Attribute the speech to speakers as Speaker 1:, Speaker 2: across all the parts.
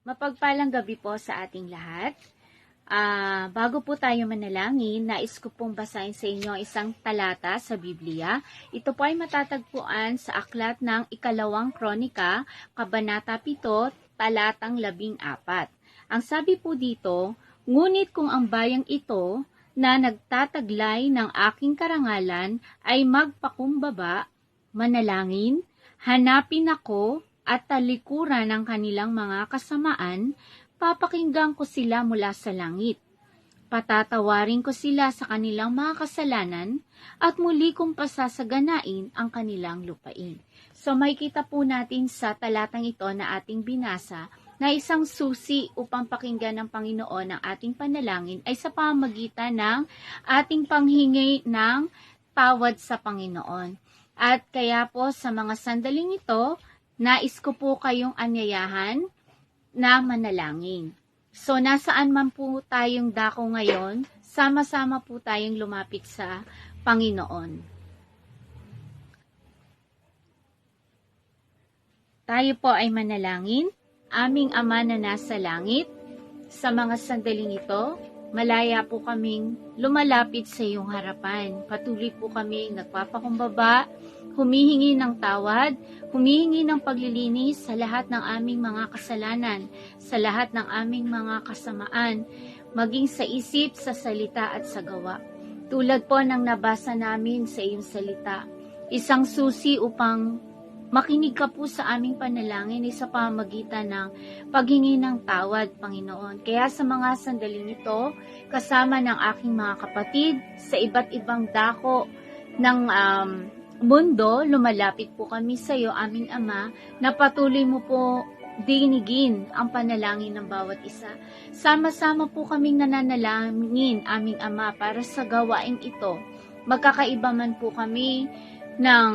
Speaker 1: Mapagpalang gabi po sa ating lahat. Bago po tayo manalangin, nais ko pong basahin sa inyo isang talata sa Biblia. Ito po ay matatagpuan sa aklat ng Ikalawang Kronika, Kabanata 7, talatang 14. Ang sabi po dito, "Ngunit kung ang bayang ito na nagtataglay ng aking karangalan ay magpakumbaba, manalangin, hanapin ako at talikuran ng kanilang mga kasamaan, papakinggan ko sila mula sa langit. Patatawarin ko sila sa kanilang mga kasalanan at muli kong pasasaganain ang kanilang lupain." So makikita po natin sa talatang ito na ating binasa na isang susi upang pakinggan ng Panginoon ang ating panalangin ay sa pamamagitan ng ating panghingi ng tawad sa Panginoon. At kaya po sa mga sandaling ito, nais ko po kayong anyayahan na manalangin. So, nasaan man po tayong dako ngayon, sama-sama po tayong lumapit sa Panginoon. Tayo po ay manalangin. Aming Ama na nasa langit, sa mga sandaling ito, malaya po kaming lumalapit sa iyong harapan. Patuloy po kaming nagpapakumbaba, humihingi ng tawad, humihingi ng paglilinis sa lahat ng aming mga kasalanan, sa lahat ng aming mga kasamaan, maging sa isip, sa salita at sa gawa. Tulad po ng nabasa namin sa iyong salita, isang susi upang makinig ka po sa aming panalangin ay sa pamamagitan ng paghingi ng tawad, Panginoon. Kaya sa mga sandaling ito, kasama ng aking mga kapatid sa iba't ibang dako ng mundo, lumalapit po kami sa iyo, aming Ama, na patuloy mo po dinigin ang panalangin ng bawat isa. Sama-sama po kaming nananalangin, aming Ama, para sa gawain ito. Magkakaiba man po kami ng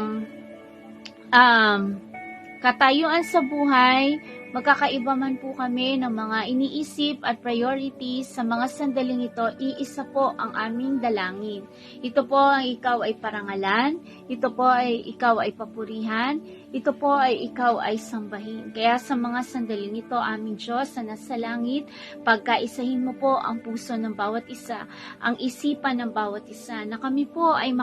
Speaker 1: katayuan sa buhay, magkakaiba man po kami ng mga iniisip at priorities sa mga sandaling ito, iisa po ang aming dalangin. Ito po ang ikaw ay parangalan, ito po ay ikaw ay papurihan, ito po ay ikaw ay sambahin. Kaya sa mga sandaling ito, aming Diyos na nasa langit, pagkaisahin mo po ang puso ng bawat isa, ang isipan ng bawat isa, na kami po ay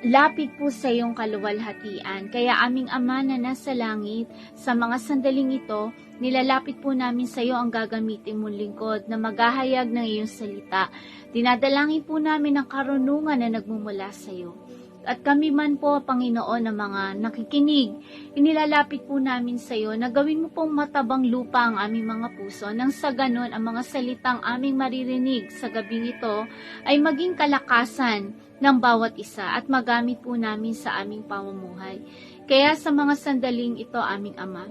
Speaker 1: lapit po sa iyong kaluwalhatian. Kaya aming Ama na nasa langit, sa mga sandaling ito, nilalapit po namin sa iyo ang gagamitin mong lingkod na maghahayag ng iyong salita. Dinadalangin po namin ang karunungan na nagmumula sa iyo. At kami man po, Panginoon, ng mga nakikinig, inilalapit po namin sa iyo na gawin mo pong matabang lupa ang aming mga puso, nang sa ganon ang mga salitang aming maririnig sa gabing ito ay maging kalakasan ng bawat isa at magamit po namin sa aming pamumuhay. Kaya sa mga sandaling ito, aming Ama,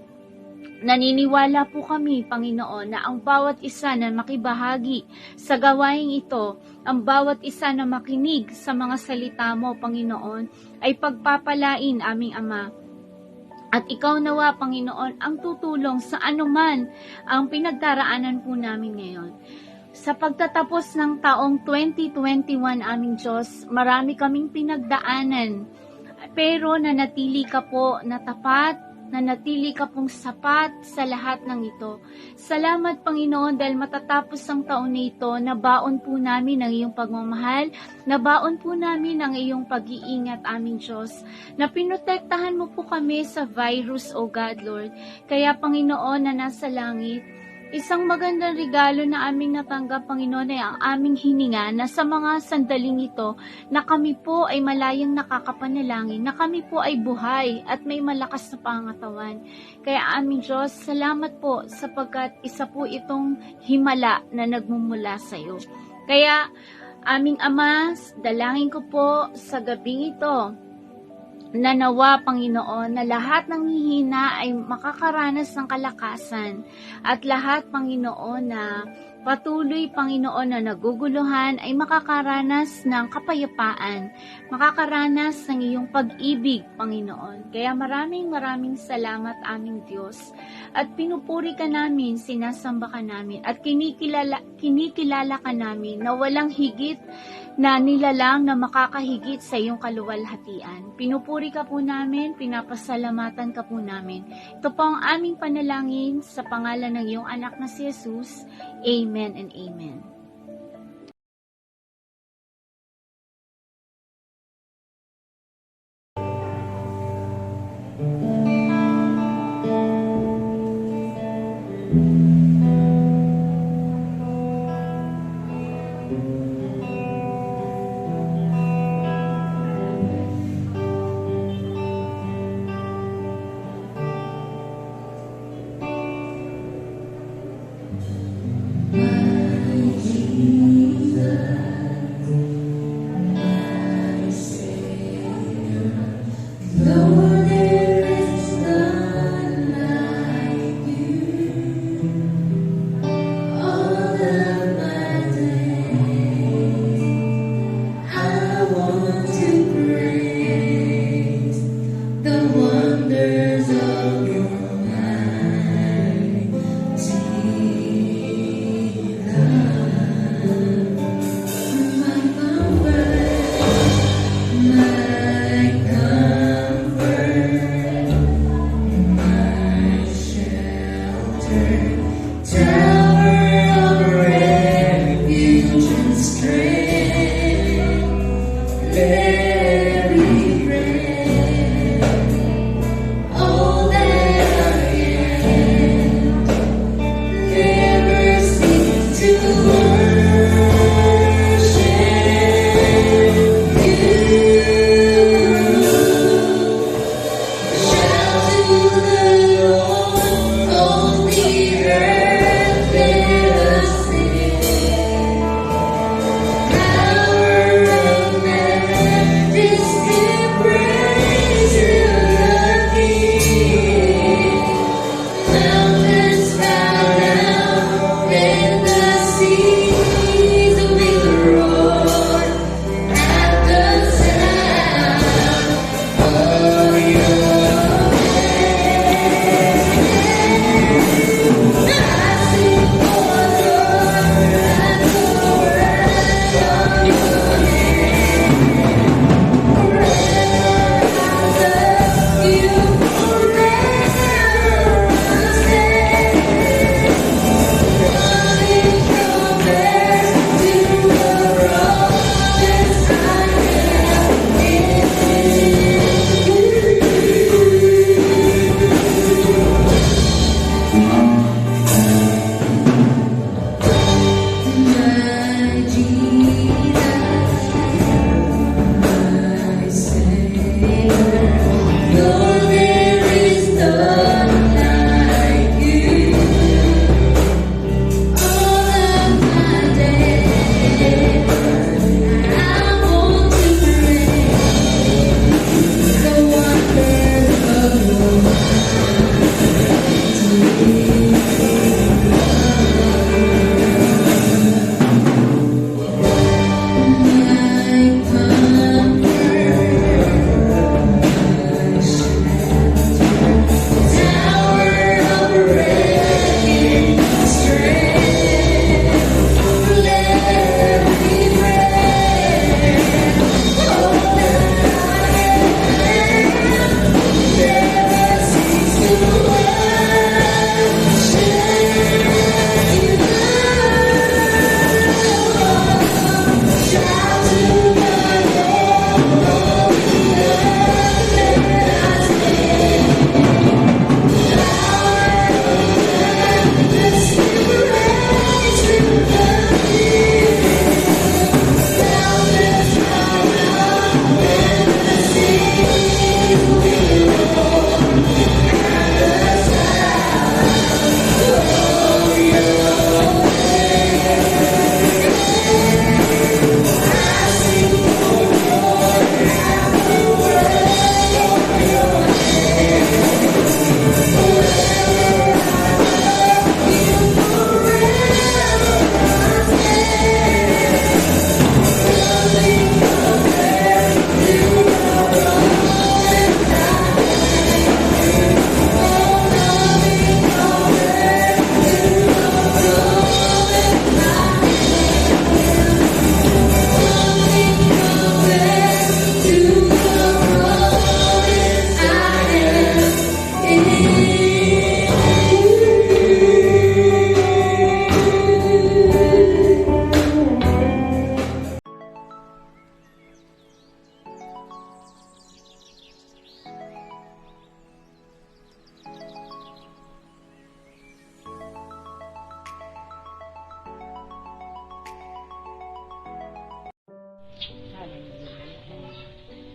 Speaker 1: naniniwala po kami, Panginoon, na ang bawat isa na makibahagi sa gawaing ito, ang bawat isa na makinig sa mga salita mo, Panginoon, ay pagpapalain, aming Ama. At ikaw nawa, Panginoon, ang tutulong sa anuman ang pinagdaraanan po namin ngayon. Sa pagtatapos ng taong 2021, aming Diyos, marami kaming pinagdaanan, pero nanatili ka po na tapat, nanatili ka pong sapat sa lahat ng ito. Salamat, Panginoon, dahil matatapos ang taon na ito, nabaon po namin ang iyong pagmamahal, nabaon po namin ang iyong pag-iingat, aming Diyos, na pinotektahan mo po kami sa virus, O God, Lord. Kaya, Panginoon, na nasa langit, isang magandang regalo na aming natanggap, Panginoon, ay ang aming hininga na sa mga sandaling ito na kami po ay malayang nakakapanalangin, na kami po ay buhay at may malakas na pangatawan. Kaya aming Diyos, salamat po sapagkat isa po itong himala na nagmumula sa iyo. Kaya aming Ama, dalangin ko po sa gabing ito, na nawa, Panginoon, na lahat ng hihina ay makakaranas ng kalakasan at lahat, Panginoon, na patuloy, Panginoon, na naguguluhan ay makakaranas ng kapayapaan, makakaranas ng iyong pag-ibig, Panginoon. Kaya maraming salamat, aming Diyos, at pinupuri ka namin, sinasamba ka namin, at kinikilala ka namin na walang higit na nilalang na makakahigit sa iyong kaluwalhatian. Pinupuri ka po namin, pinapasalamatan ka po namin. Ito po ang aming panalangin sa pangalan ng iyong anak na si Jesus. Amen and amen.
Speaker 2: Though there is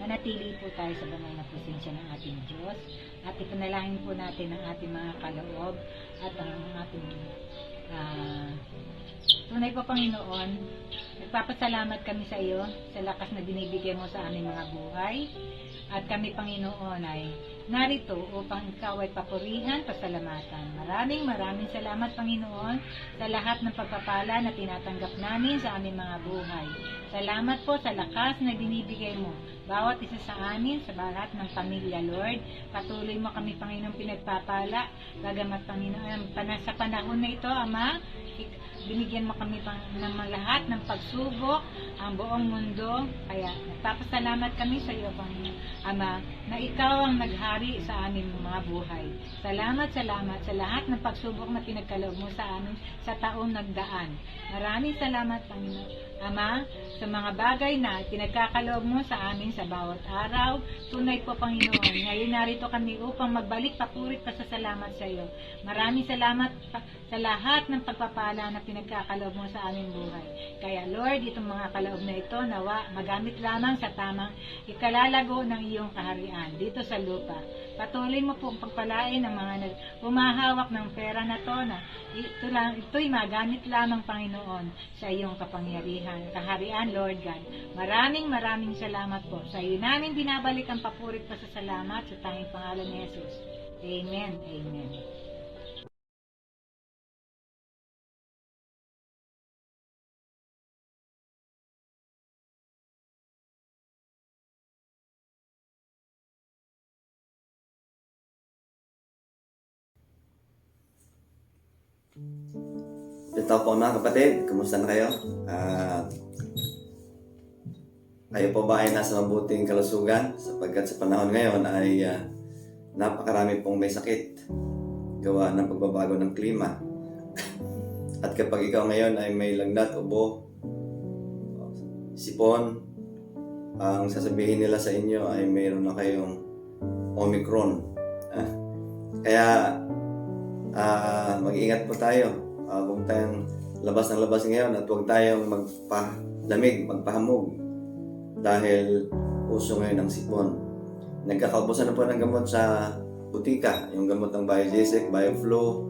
Speaker 2: manatili po tayo sa banal na presensya ng ating Diyos at ipanalangin po natin ang ating mga kaloob at ang ating tunay po, Panginoon. Nagpapasalamat kami sa iyo sa lakas na binibigay mo sa aming mga buhay. At kami, Panginoon, ay narito upang ikaw ay papurihan, pasalamatan. Maraming salamat, Panginoon, sa lahat ng pagpapala na tinatanggap namin sa aming mga buhay. Salamat po sa lakas na binibigay mo bawat isa sa amin, sa lahat ng pamilya, Lord. Patuloy mo kami, Panginoon, pinagpapala. Bagamat, Panginoon, sa panahon na ito, Ama, binigyan mo kami ng lahat ng pagsubok, ang buong mundo. Kaya nagpapasalamat kami sa iyo, Panginoon, Ama, na ikaw ang naghari sa aming mga buhay. Salamat sa lahat ng pagsubok na pinagkaloob mo sa amin sa taong nagdaan. Maraming salamat, Panginoon, Ama, sa mga bagay na pinagkakaloob mo sa amin sa bawat araw. Tunay po, Panginoon, ngayon narito kami upang magbalik papurit pasasalamat sa iyo. Maraming salamat sa lahat ng pagpapala na pinagkakaloob mo sa aming buhay. Kaya, Lord, itong mga kaloob na ito, nawa magamit lamang sa tamang ikalalago ng iyong kaharian dito sa lupa. Patuloy mo pong pagpalain ng mga humahawak ng pera na to na ito'y magamit lamang, Panginoon, sa iyong kapangyarihan, kaharian, Lord God. Maraming salamat po. Sa iyo namin binabalik ang papurit pa sa salamat sa tanging pangalan ni Jesus. Amen. Amen.
Speaker 3: Ito po mga kapatid, kumusta na kayo? Kayo po ba ay nasa mabuting kalusugan? Sapagkat sa panahon ngayon ay napakarami pong may sakit gawa ng pagbabago ng klima. At kapag ikaw ngayon ay may lagnat, ubo, sipon, ang sasabihin nila sa inyo ay mayroon na kayong Omicron. Kaya mag-iingat po tayo. Huwag tayong labas ng labas ngayon at huwag tayong magpalamig, magpahamog dahil uso ngayon ang sipon. Nagkakaubusan na po ng gamot sa butika, yung gamot ng Biogesic, Bioflow,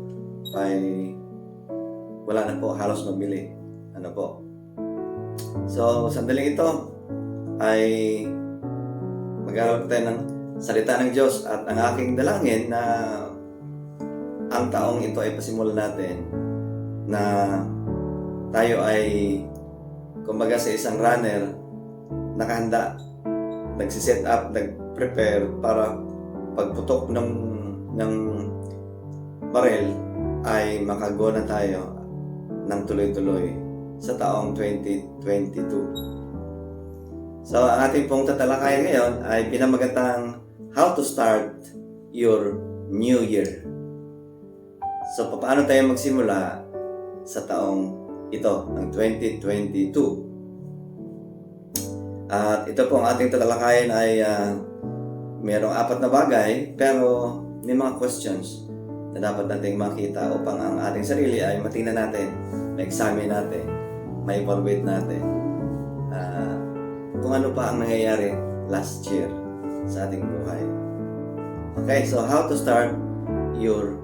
Speaker 3: ay wala na po, halos mabili. Ano po? So, sandaling ito ay mag-aaral tayo ng salita ng Diyos at ang aking dalangin na ang taong ito ay pasimulan natin na tayo ay kumbaga sa isang runner nakahanda, nagsiset up, nag-prepare para pagputok ng barel ay makago na tayo ng tuloy-tuloy sa taong 2022. So ang ating pong tatalakayan ngayon ay pinamagatang How to Start Your New Year. So paano tayo magsimula sa taong ito, ng 2022. At ito po ang ating tatalakayan ay mayroong 4 na bagay pero may mga questions na dapat nating makita upang ang ating sarili ay matingnan natin, ma-examine natin, ma-evaluate natin kung ano pa ang nangyayari last year sa ating buhay. Okay, so how to start your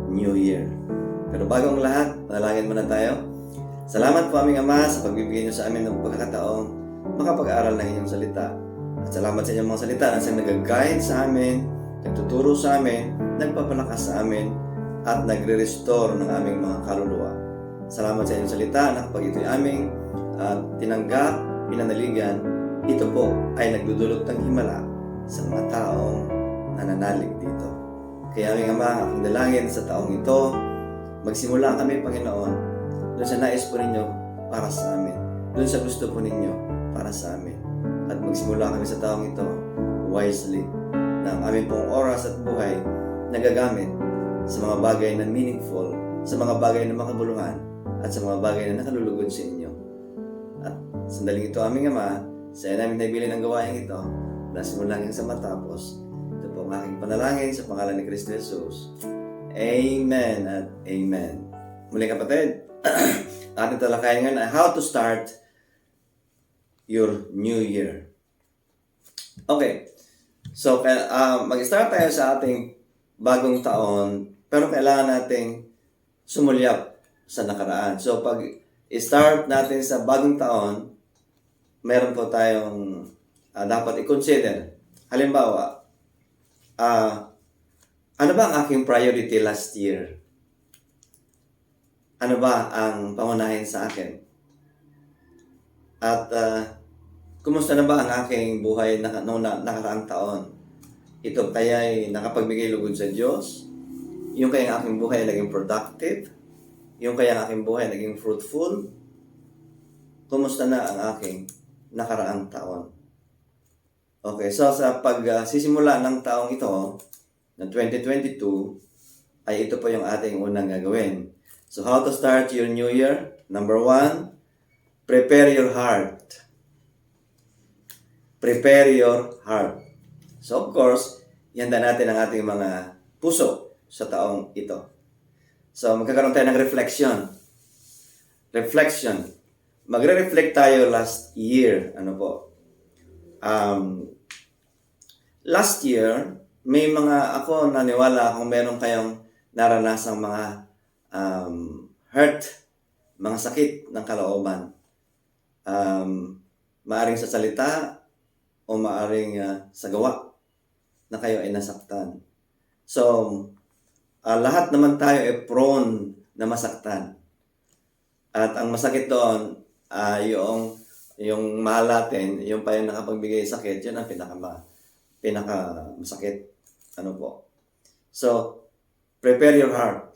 Speaker 3: new year. Pero bago ang lahat, manalangin muna tayo. Salamat po aming Ama sa pagbibigay niyo sa amin ng pagkakataong makapag-aral ng inyong salita. At salamat sa inyong mga salita na siyang nag-guide sa amin, nagtuturo sa amin, nagpapalakas sa amin, at nagre-restore ng aming mga kaluluwa. Salamat sa inyong salita na kapag ito'y aming tinanggap, pinanaligan, ito po ay nagdudulot ng himala sa mga taong nananalig dito. Kaya aming Ama, aking dalangin sa taong ito, magsimula kami, Panginoon, doon sa nais po ninyo para sa amin. Doon sa gusto po ninyo para sa amin. At magsimula kami sa taong ito wisely na ang aming pong oras at buhay nagagamit sa mga bagay na meaningful, sa mga bagay na makabuluhan, at sa mga bagay na nakalulugod sa inyo. At sandaling ito, aming Ama, sa iyo namin nabilin ang gawain ito na simula hanggang sa matapos. Ito po ang aking panalangin sa pangalan ni Kristo Jesus. Amen at amen. Muli kapatid, ating talakayan ngayon ay how to start your new year. Okay. So, mag-start tayo sa ating bagong taon, pero kailangan nating sumulyap sa nakaraan. So, pag start natin sa bagong taon, meron po tayong dapat i-consider. Halimbawa, ano ba ang aking priority last year? Ano ba ang pangunahin sa akin? At kumusta na ba ang aking buhay noong nakaraang taon? Ito kaya'y nakapagbigay lugod sa Diyos? Yung kaya ang aking buhay ay naging productive? Yung kaya ang aking buhay ay naging fruitful? Kumusta na ang aking nakaraang taon? Okay, so sa pagsisimula ng taong ito, ng 2022, ay ito po yung ating unang gagawin. So how to start your new year? Number 1, prepare your heart. Prepare your heart. So of course, ihanda natin ang ating mga puso sa taong ito. So magkakaroon tayo ng reflection. Reflection. Magre-reflect tayo last year. Ano po? Last year, may ako naniwala kung meron kayong naranasang mga hurt, mga sakit ng kalooban. Maaring sa salita o maaring sa gawa na kayo ay nasaktan. So, lahat naman tayo ay prone na masaktan. At ang masakit doon, yung mahal natin, yung pa yung nakapagbigay sakit, yun ang pinaka masakit. Ano po? So, prepare your heart.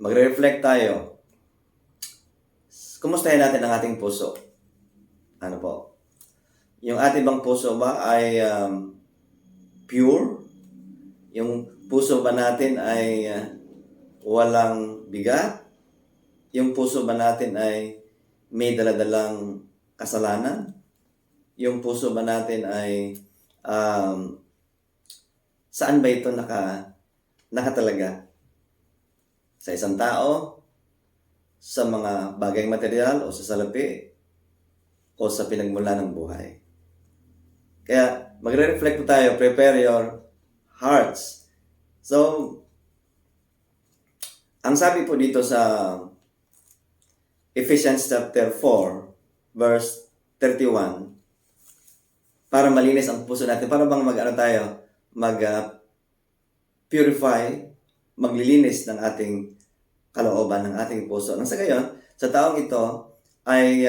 Speaker 3: Magre-reflect tayo. Kumustahin natin ang ating puso? Ano po? Yung ating bang puso ba ay pure? Yung puso ba natin ay walang bigat? Yung puso ba natin ay may daladalang kasalanan? Yung puso ba natin ay saan ba ito nakatalaga? Sa isang tao, sa mga bagay material o sa salapi, o sa pinagmula ng buhay. Kaya magre-reflect po tayo, prepare your hearts. So, ang sabi po dito sa Ephesians chapter 4, verse 31, para malinis ang puso natin, para bang purify, maglilinis ng ating kalooban, ng ating puso. Nang sa gayon, sa taong ito ay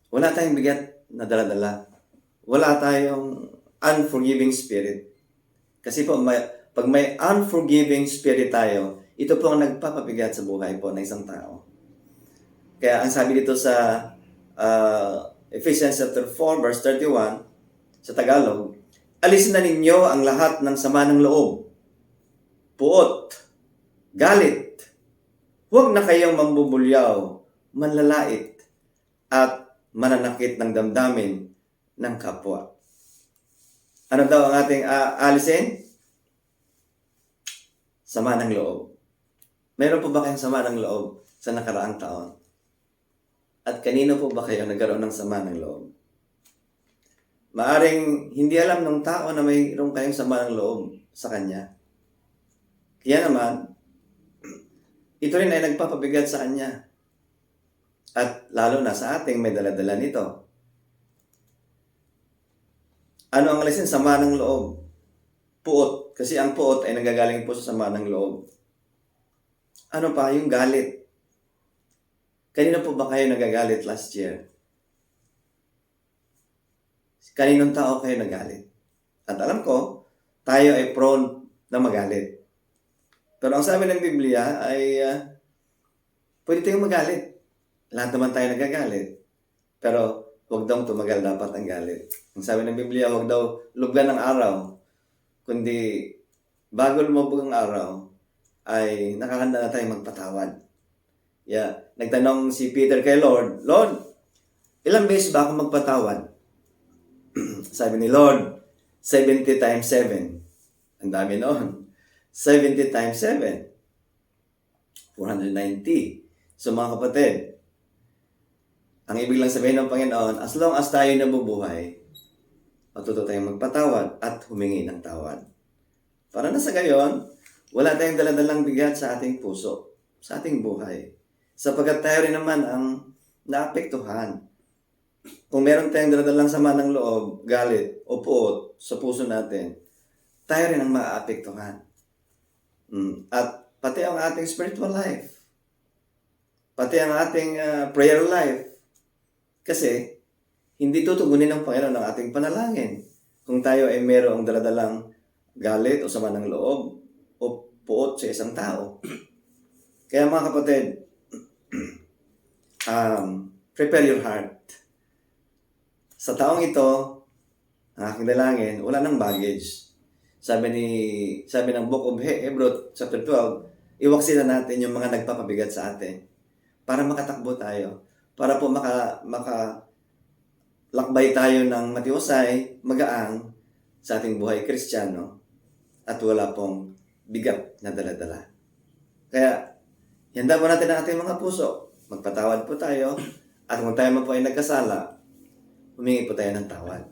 Speaker 3: wala tayong bigat na dala-dala. Wala tayong unforgiving spirit. Kasi po, pag may unforgiving spirit tayo, ito po ang nagpapabigat sa buhay po ng isang tao. Kaya ang sabi dito sa Ephesians chapter 4, verse 31, sa Tagalog, alisin na ninyo ang lahat ng sama ng loob, puot, galit, huwag na kayong mambubulyaw, manlalait, at mananakit ng damdamin ng kapwa. Ano daw ang ating alisin? Sama ng loob. Meron po ba kayong sama ng loob sa nakaraang taon? At kanino po ba kayo nagkaroon ng sama ng loob? Maaring hindi alam ng tao na mayroon kayong sama ng loob sa kanya. Kaya naman, ito rin ay nagpapabigat sa kanya. At lalo na sa ating may dala-dala nito. Ano ang alisin? Sama ng loob. Puot. Kasi ang puot ay nanggagaling po sa sama ng loob. Ano pa? Yung galit. Kanino po ba kayo nagagalit last year? Kaninong tao kayo nagalit? At alam ko, tayo ay prone na magalit. Pero ang sabi ng Biblia ay pwede tayong magalit. Lahat naman tayo nagagalit. Pero huwag daw tumagal dapat ang galit. Ang sabi ng Biblia, huwag daw lugdan ng araw. Kundi bago lumubog ang araw, ay nakahanda na tayong magpatawad. Nagtanong si Peter kay Lord, Lord, ilang beses ba ako magpatawad? Sabi ni Lord, 70 times 7. Ang dami noon. 70 times 7. 490. So mga kapatid, ang ibig lang sabihin ng Panginoon, as long as tayo nabubuhay, Matuto tayong magpatawad at humingi ng tawad. Para na sa gayon, wala tayong daladalang bigat sa ating puso, sa ating buhay. Sapagkat tayo rin naman ang naapektuhan. Kung meron tayong daladalang sama ng loob, galit o puot sa puso natin, tayo rin ang maaapektuhan. At pati ang ating spiritual life, pati ang ating prayer life. Kasi, hindi tutugunin ng Panginoon ang ating panalangin kung tayo ay mayroong daladalang galit o sama ng loob o puot sa isang tao. Kaya mga kapatid, prepare your heart. Sa taong ito, ang aking dalangin, wala nang baggage. Sabi ng Book of Hebrews chapter 12, iwaksilan natin yung mga nagpapabigat sa atin para makatakbo tayo, para po makalakbay tayo ng matiwasay, magaang sa ating buhay Kristiyano at wala pong bigat na dala-dala. Kaya, handa po natin ang ating mga puso. Magpatawad po tayo at kung tayo man po ay nagkasala, humingi po tayo ng tawad.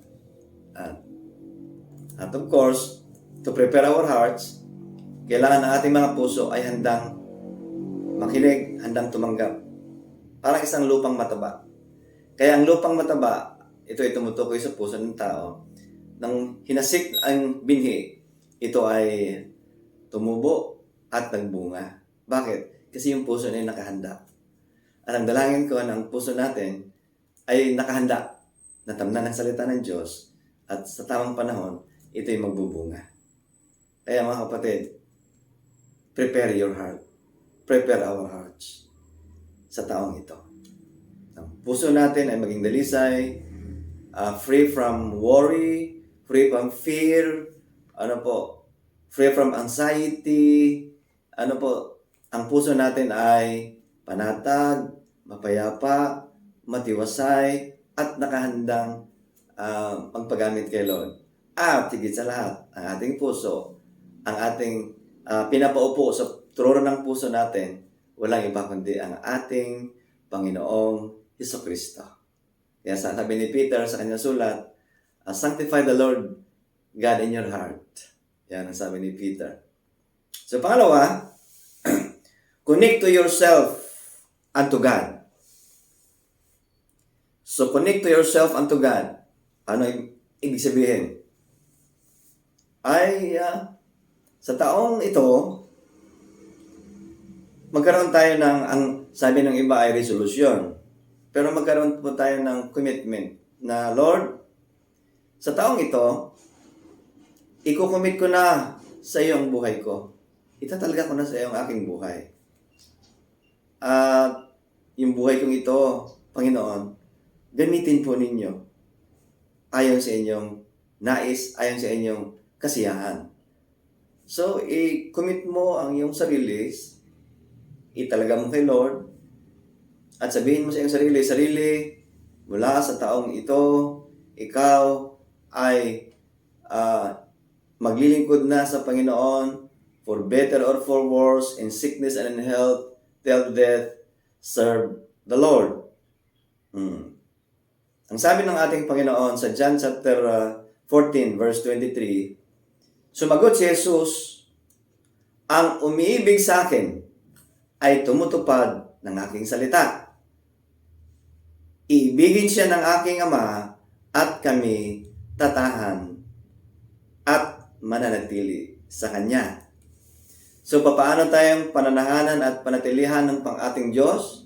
Speaker 3: At of course, to prepare our hearts, kailangan ang ating mga puso ay handang makinig, handang tumanggap. Parang isang lupang mataba. Kaya ang lupang mataba, ito ay tumutukoy sa puso ng tao. Nang hinasik ang binhi, ito ay tumubo at nagbunga. Bakit? Kasi yung puso ay nakahanda. At ang dalangin ko na ang puso natin ay nakahanda na tamnan ng salita ng Diyos at sa tamang panahon, ito ay magbubunga. Kaya mga kapatid, prepare your heart. Prepare our hearts sa taong ito. Ang puso natin ay maging dalisay, free from worry, free from fear, free from anxiety, ang puso natin ay panatag, mapayapa, matiwasay, at nakahandang magpagamit kay Lord. At higit sa lahat, ang ating puso, ang ating pinapaupo sa trono ng puso natin, walang iba kundi ang ating Panginoong Hesukristo. Kaya sabi ni Peter sa kanyang sulat, sanctify the Lord God in your heart. Yan ang sabi ni Peter. So pangalawa, connect to yourself unto God. So connect to yourself unto God. Ano ibig sabihin? Ay, sa taong ito, magkaroon tayo ng, ang sabi ng iba ay resolution. Pero magkaroon po tayo ng commitment na, Lord, sa taong ito, iko-commit ko na sa iyo ang buhay ko. Itatalaga ko na sa iyo ang aking buhay. At yung buhay kong ito, Panginoon, gamitin po ninyo ayon sa inyong nais, ayon sa inyong kasiyahan. So, i-commit mo ang iyong sarili, italaga mo kay Lord, at sabihin mo sa iyong sarili, mula sa taong ito, ikaw ay maglilingkod na sa Panginoon for better or for worse, in sickness and in health, till death, serve the Lord. Ang sabi ng ating Panginoon sa John chapter 14, verse 23, sumagot si Jesus, ang umiibig sa akin ay tumutupad ng aking salita. Iibigin siya ng aking Ama at kami tatahan at mananatili sa Kanya. So, paano tayong pananahanan at panatilihan ng ating Diyos?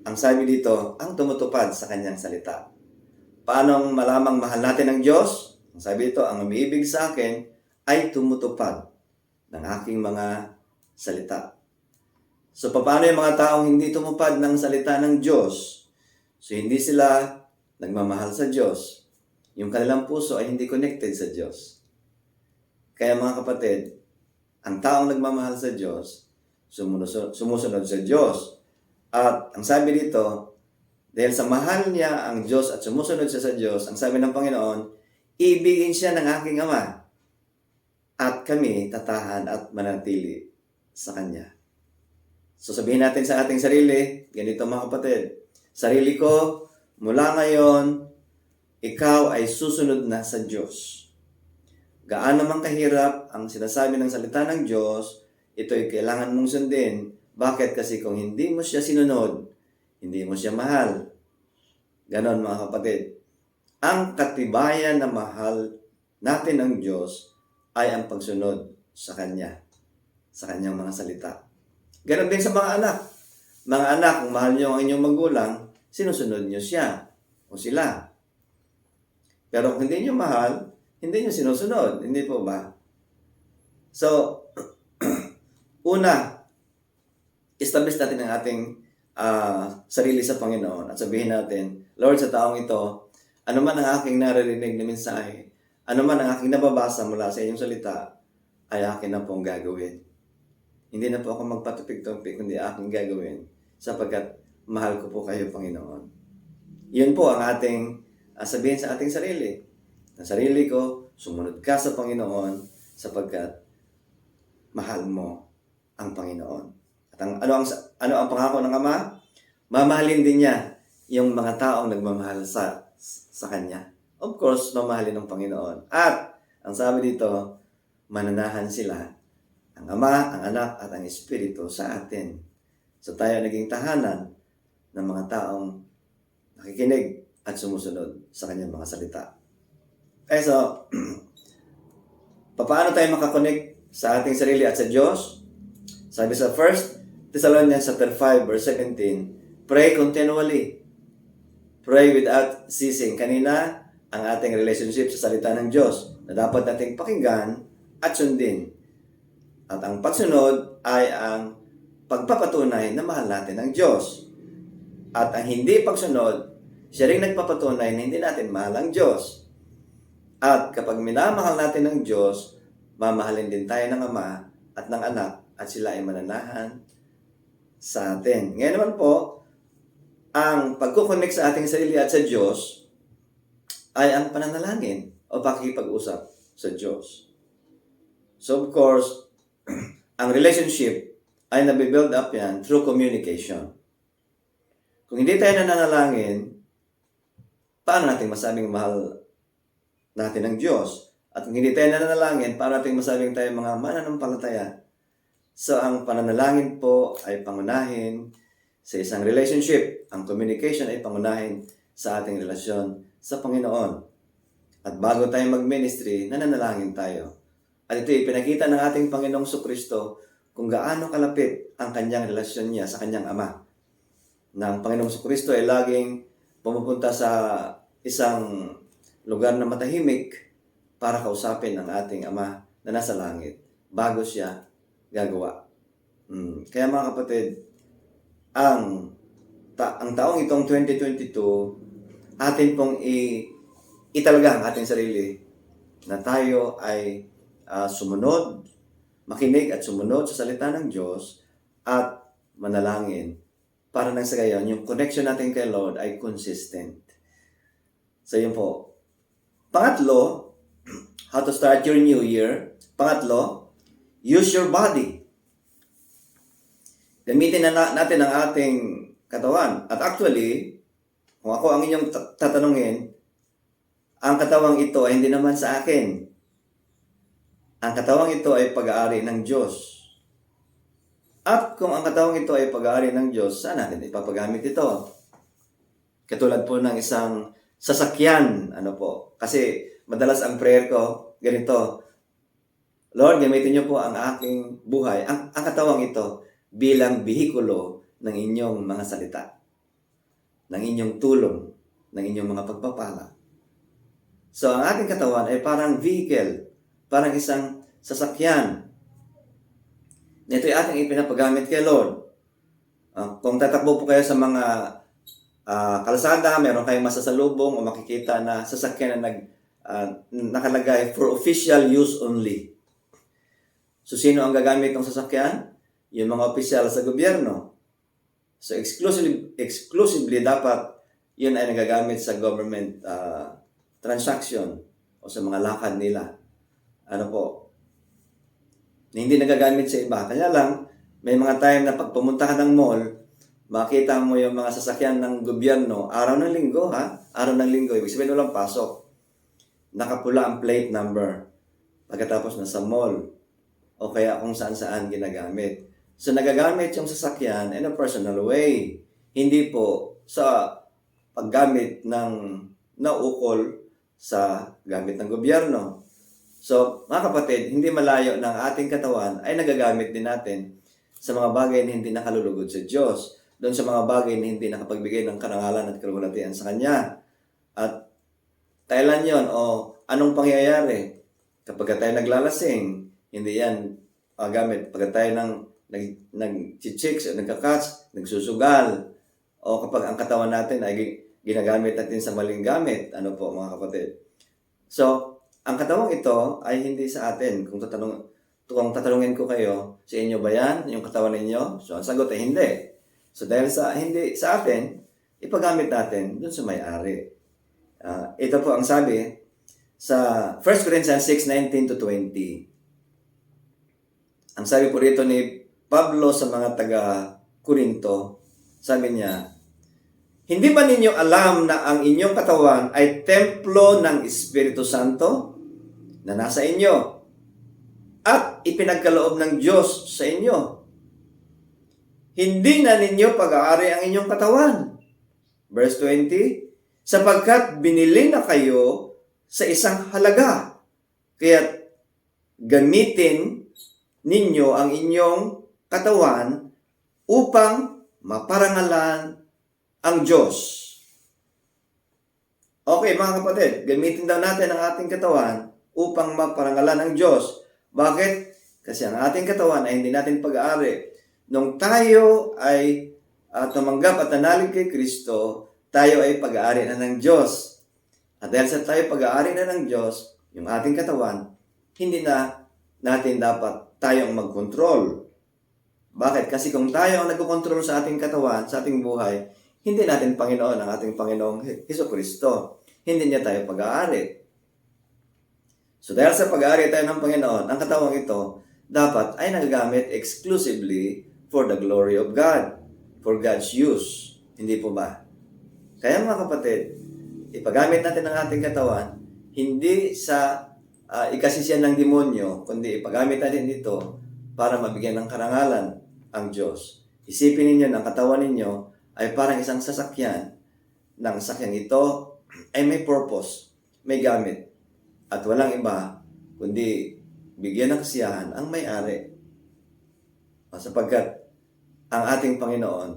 Speaker 3: Ang sabi dito, ang tumutupad sa Kanyang salita. Paano malamang mahal natin ang Diyos? Ang sabi dito, ang umiibig sa akin ay tumutupad ng aking mga salita. So, paano yung mga taong hindi tumupad ng salita ng Diyos? So, hindi sila nagmamahal sa Diyos. Yung kanilang puso ay hindi connected sa Diyos. Kaya mga kapatid, ang taong nagmamahal sa Diyos, sumusunod sa Diyos. At ang sabi dito, dahil sa mahal niya ang Diyos at sumusunod siya sa Diyos, ang sabi ng Panginoon, ibigin siya ng aking Ama at kami tatahan at manatili sa Kanya. So sabihin natin sa ating sarili, ganito mga kapatid, sarili ko, mula ngayon, ikaw ay susunod na sa Diyos. Gaano man kahirap ang sinasabi ng salita ng Diyos, ito ay kailangan mong sundin. Bakit? Kasi kung hindi mo siya sinunod, hindi mo siya mahal. Ganon mga kapatid. Ang katibayan na mahal natin ng Diyos ay ang pagsunod sa Kanya, sa Kanyang mga salita. Ganon din sa mga anak. Mga anak, kung mahal niyo ang inyong magulang, sinusunod niyo siya o sila. Pero kung hindi niyo mahal, hindi niyo sinusunod. Hindi po ba? So, una, establish natin ang ating sarili sa Panginoon at sabihin natin, Lord, sa taong ito, ano man ang aking naririnig na mensahe, ano man ang aking nababasa mula sa iyong salita, ay akin na pong gagawin. Hindi na po ako magpatupig-tupig, kundi aking gagawin sapagkat mahal ko po kayo, Panginoon. Yun po ang ating sabihin sa ating sarili. Ang sarili ko, sumunod ka sa Panginoon sapagkat mahal mo ang Panginoon. At ano ang pangako ng Ama? Mamahalin din niya yung mga taong nagmamahal sa Kanya. Of course, mamahalin ng Panginoon. At ang sabi dito, mananahan sila, ang Ama, ang Anak, at ang Espiritu sa atin. So tayo naging tahanan ng mga taong nakikinig at sumusunod sa Kanyang mga salita. So, paano tayo makakonect sa ating sarili at sa Diyos? Sabi sa 1 Thessalonians 5 verse 17, pray continually. Pray without ceasing. Kanina, ang ating relationship sa salita ng Diyos na dapat nating pakinggan at sundin. At ang pagsunod ay ang pagpapatunay na mahal natin ang Diyos. At ang hindi pagsunod, siya rin nagpapatunay na hindi natin mahal ang Diyos. At kapag minamahal natin ang Diyos, mamahalin din tayo ng Ama at ng Anak at sila ay mananahan sa atin. Ngayon naman po, ang pagkukonek sa ating sarili at sa Diyos ay ang pananalangin o pakikipag-usap sa Diyos. So of course, ang relationship ay nabibuild up yan through communication. Kung hindi tayo nananalangin, paano natin masabing mahal natin ang Diyos? At kung hindi tayo nananalangin, paano natin masabing tayo mga mananampalataya? So ang pananalangin po ay pangunahin sa isang relationship. Ang communication ay pangunahin sa ating relasyon sa Panginoon. At bago tayo mag-ministry, nananalangin tayo. At ito ipinakita ng ating Panginoong Jesucristo kung gaano kalapit ang kanyang relasyon niya sa kanyang Ama. Na ang Panginoong Jesucristo ay laging pumupunta sa isang lugar na matahimik para kausapin ang ating Ama na nasa langit bago siya gagawa. Kaya mga kapatid, ang taong itong 2022, atin pong italaga ang ating sarili na tayo ay sumunod, makinig at sumunod sa salita ng Diyos at manalangin para nang sa gayon, yung connection natin kay Lord ay consistent. So yun po. Pangatlo, how to start your new year. Pangatlo, use your body. Gamitin na natin ang ating katawan. At actually, kung ako ang inyong tatanungin, ang katawang ito ay hindi naman sa akin. Ang katawang ito ay pag-aari ng Diyos. At kung ang katawang ito ay pag-aari ng Diyos, saan natin ipapagamit ito? Katulad po ng isang sasakyan. Kasi madalas ang prayer ko, ganito, Lord, gamitin niyo po ang aking buhay, ang katawang ito, bilang bihikulo ng inyong mga salita, ng inyong tulong, ng inyong mga pagpapala. So, ang ating katawan ay parang vehicle, parang isang sasakyan. Ito ay ating ipinapagamit kay Lord. Kung tatakbo po kayo sa mga kalsada, meron kayong masasalubong o makikita na sasakyan na nakalagay for official use only. So, sino ang gagamit ng sasakyan? Yung mga opisyal sa gobyerno. So, exclusively dapat yun ay nagagamit sa government transaction o sa mga lakad nila. Hindi nagagamit sa iba. Kaya lang, may mga time na pag pumunta ka ng mall, makita mo yung mga sasakyan ng gobyerno, araw ng linggo, ha? Araw ng linggo, ibig sabihin walang pasok. Nakapula ang plate number. Pagkatapos nasa mall, o kaya kung saan-saan ginagamit. So, nagagamit yung sasakyan in a personal way. Hindi po sa paggamit ng naukol sa gamit ng gobyerno. So, mga kapatid, hindi malayo ng ating katawan ay nagagamit din natin sa mga bagay na hindi nakalulugod sa Diyos. Doon sa mga bagay na hindi nakapagbigay ng karangalan at kaluwalhatian sa Kanya. At kailan yon o anong pangyayari? Kapag tayo naglalasing, hindi yan gamit. Pag tayo nag-chicks o nagkakats, nagsusugal, o kapag ang katawan natin ay ginagamit natin sa maling gamit, ano po mga kapatid? So, ang katawang ito ay hindi sa atin. Kung tatanungin ko kayo, sa inyo ba yan, yung katawan ninyo? So, ang sagot ay hindi. So, dahil hindi sa atin, ipagamit natin dun sa may-ari. Ito po ang sabi sa 1 Corinthians 6:19-20. Ang sabi po rito ni Pablo sa mga taga-Korinto, sabi niya, hindi ba ninyo alam na ang inyong katawan ay templo ng Espiritu Santo na nasa inyo at ipinagkaloob ng Diyos sa inyo? Hindi na ninyo pag-aari ang inyong katawan. Verse 20, sapagkat binili na kayo sa isang halaga, kaya gamitin ninyo ang inyong katawan upang maparangalan ang Diyos. Okay, mga kapatid, gamitin daw natin ang ating katawan upang maparangalan ang Diyos. Bakit? Kasi ang ating katawan ay hindi natin pag-aari. Nung tayo ay tumanggap at nanalig kay Kristo, tayo ay pag-aari na ng Diyos. At dahil sa tayo pag-aari na ng Diyos, yung ating katawan, hindi na natin dapat tayong mag-control. Bakit? Kasi kung tayo ang nag-control sa ating katawan, sa ating buhay, hindi natin Panginoon ang ating Panginoong Hesukristo. Hindi niya tayo pag-aari. So dahil sa pag-aari tayo ng Panginoon, ang katawang ito dapat ay nagagamit exclusively for the glory of God, for God's use. Hindi po ba? Kaya mga kapatid, ipagamit natin ang ating katawan, hindi sa ikasisyan ng demonyo, kundi ipagamit natin dito para mabigyan ng karangalan ang Diyos. Isipin ninyo na ang katawan ninyo ay parang isang sasakyan. Nang sasakyan ito ay may purpose, may gamit. At walang iba, kundi bigyan ng kasiyahan ang may-ari. Sapagkat ang ating Panginoon,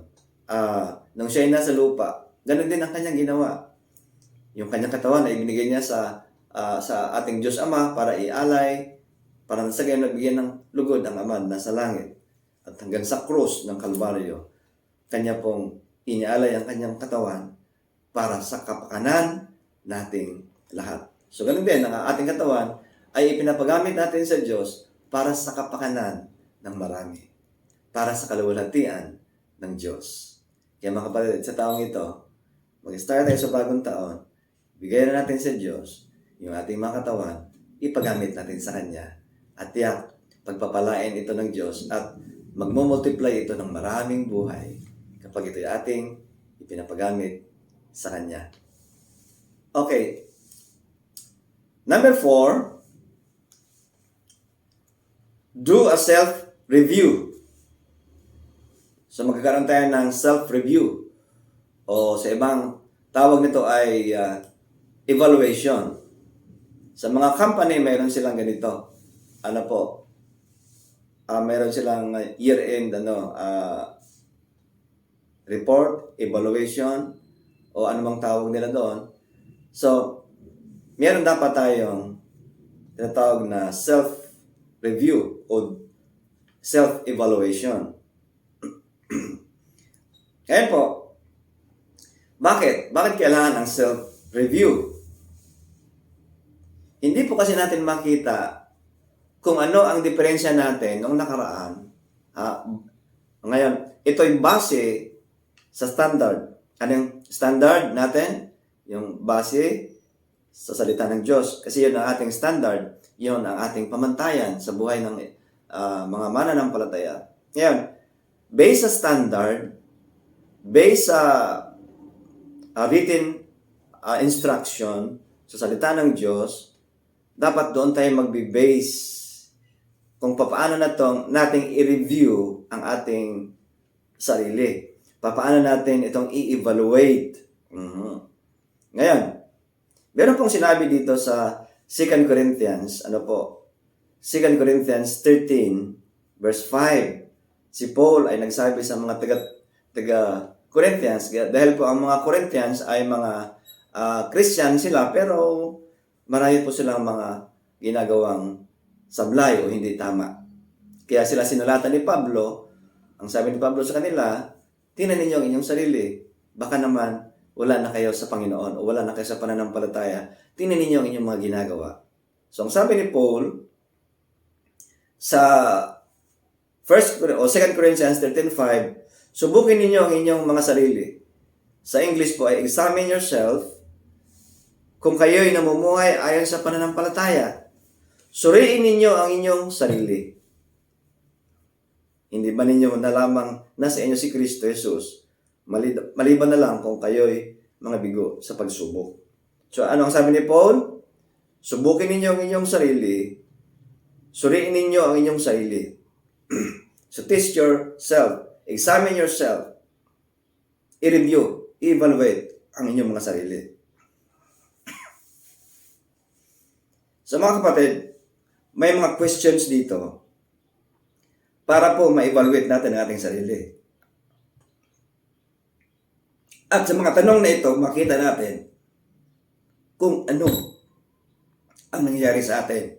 Speaker 3: nung siya ay nasa lupa, ganun din ang kanyang ginawa. Yung kanyang katawan ay binigay niya sa ating Diyos Ama para ialay, para sa gayon nabigyan ng lugod ang Ama na sa langit. At hanggang sa krus ng Kalbaryo, kanya pong inialay ang kanyang katawan para sa kapakanan nating lahat. So ganun din, ang ating katawan ay ipinapagamit natin sa Diyos para sa kapakanan ng marami. Para sa kaluwalhatian ng Diyos. Kaya mga kapatid, sa taong ito, mag-start tayo sa bagong taon, bigay na natin sa Diyos yung ating mga katawan, ipagamit natin sa Kanya. At tiyak, pagpapalain ito ng Diyos at magmumultiply ito ng maraming buhay kapag ito'y ating ipinapagamit sa Kanya. Okay. Number 4, do a self-review. So magkakaroon tayo ng self-review o sa ibang tawag nito ay evaluation. Sa mga company, mayroon silang ganito. Ano po? Mayroon silang year-end report, evaluation, o anumang tawag nila doon. So, meron dapat tayong tinatawag na self-review o self-evaluation. Kaya po, bakit? Bakit kailangan ang self-review? Hindi po kasi natin makita kung ano ang diferensya natin nung nakaraan. Ngayon, ito'y base sa standard. Anong standard natin? Yung base sa salita ng Diyos. Kasi yun ang ating standard. Yun ang ating pamantayan sa buhay ng mga mananampalataya. Ngayon, based sa standard, based sa written instruction sa salita ng Diyos, dapat doon tayo magbe-base kung paano nating i-review ang ating sarili. Paano natin itong i-evaluate. Ngayon, meron pong sinabi dito sa 2 Corinthians, 2 Corinthians 13, verse 5. Si Paul ay nagsabi sa mga taga Corinthians, dahil po ang mga Corinthians ay mga Christian sila, pero marami po silang mga ginagawang sablay o hindi tama. Kaya sila sinulatan ni Pablo, ang sabi ni Pablo sa kanila, tingnan ninyo ang inyong sarili, baka naman wala na kayo sa Panginoon o wala na kayo sa pananampalataya, tingnan ninyo ang inyong mga ginagawa. So ang sabi ni Paul sa 2 Corinthians 13:5, subukin ninyo ang inyong mga sarili. Sa English po ay examine yourself kung kayo'y namumuhay ayon sa pananampalataya. Suriin ninyo ang inyong sarili. Hindi ba ninyo nalamang nasa inyo si Kristo Jesus? Maliban na lang kung kayo'y mga bigo sa pagsubok. So ano ang sabi ni Paul? Subukin ninyo ang inyong sarili. Suriin ninyo ang inyong sarili. So test yourself. Examine yourself. I-review. I-evaluate ang inyong mga sarili. So mga kapatid, may mga questions dito para po ma-evaluate natin ang ating sarili. At sa mga tanong na ito, makita natin kung ano ang nangyayari sa atin.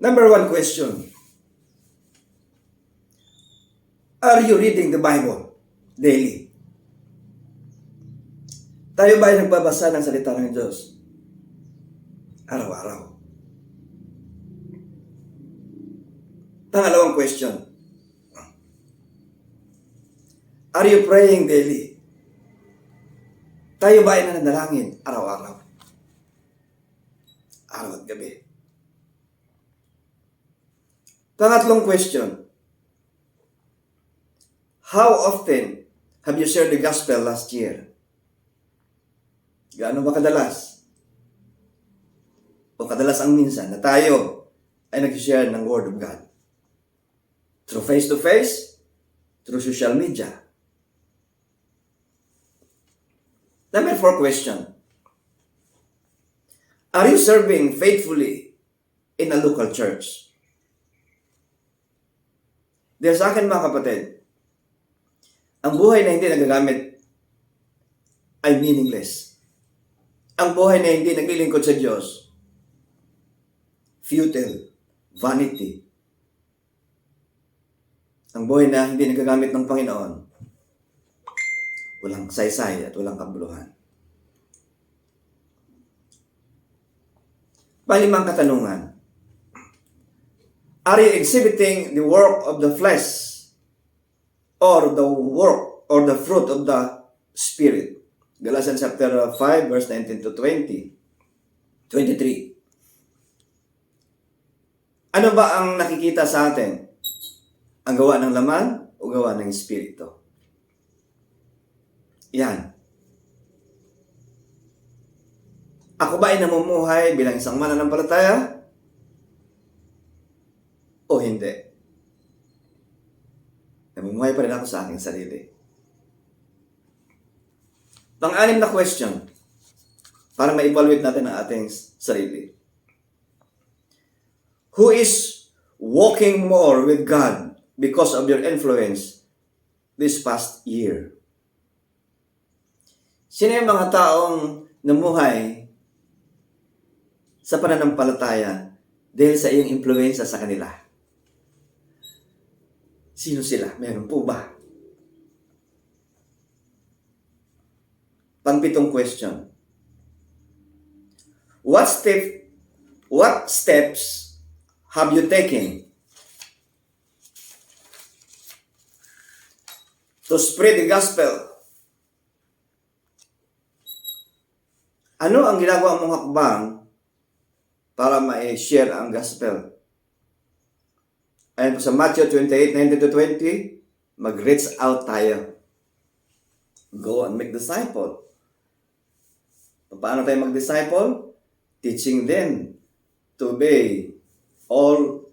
Speaker 3: Number 1 question. Are you reading the Bible daily? Tayo ba ay nagbabasa ng salita ng Diyos? Araw-araw. Pangalawang question. Are you praying daily? Tayo ba ay nananalangin araw-araw? Araw at gabi. Pangatlong question. How often have you shared the gospel last year? Gaano ba kadalas? O kadalas ang minsan na tayo ay nag-share ng Word of God? Through face-to-face? Through social media? Number 4 question. Are you serving faithfully in a local church? Dahil sa akin mga kapatid, ang buhay na hindi nagagamit ay meaningless. Ang buhay na hindi naglilingkod sa Diyos, futile, vanity. Ang buhay na hindi nagagamit ng Panginoon, walang saysay at walang kabuluhan. Palimang katanungan. Are you exhibiting the work of the flesh or the work or the fruit of the Spirit? Galatians chapter 5 verse 19 to 23. Ano ba ang nakikita sa atin? Ang gawa ng laman o gawa ng Espiritu? Yan. Ako ba ay namumuhay bilang isang mananampalataya? O hindi? Namumuhay pa rin ako sa aking sarili. Pang-anim na question para ma-evaluate natin ang ating sarili. Who is walking more with God because of your influence this past year? Sino yung mga taong namuhay sa pananampalataya dahil sa iyong impluensya sa kanila? Sino sila? Meron po ba? Pang-pitong question. What steps have you taken to spread the gospel? Ano ang ginagawa mong hakbang para ma-share ang gospel? Ayon po sa Matthew 28:19-20, mag-reach out tayo. Go and make disciple. Paano tayo mag-disciple? Teaching them to obey all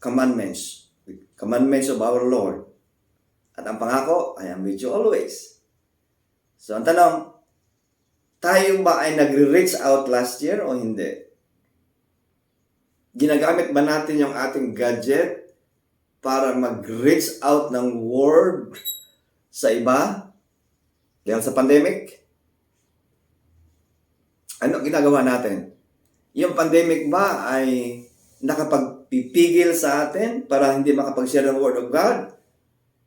Speaker 3: commandments. The commandments of our Lord. At ang pangako, I am with you always. So ang tanong, tayo ba ay nagre-reach out last year o hindi? Ginagamit ba natin yung ating gadget para mag-reach out ng word sa iba? Dahil sa pandemic? Ano ginagawa natin? Yung pandemic ba ay nakapagpipigil sa atin para hindi makapag-share ng word of God?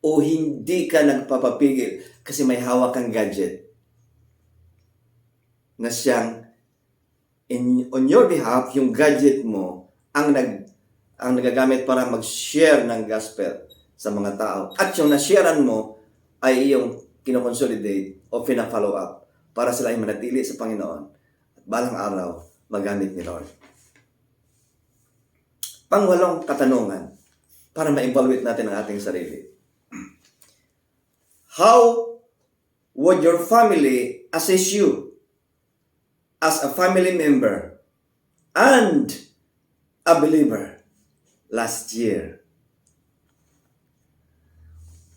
Speaker 3: O hindi ka nagpapapigil kasi may hawak kang gadget na siyang on your behalf, yung gadget mo ang nagagamit para mag-share ng gospel sa mga tao. At yung na-sharean mo ay yung kinoconsolidate o pina-follow up para sila ay manatili sa Panginoon at balang araw magamit ni Lord. Pangwalong katanungan para ma-evaluate natin ang ating sarili. How would your family assess you as a family member and a believer last year?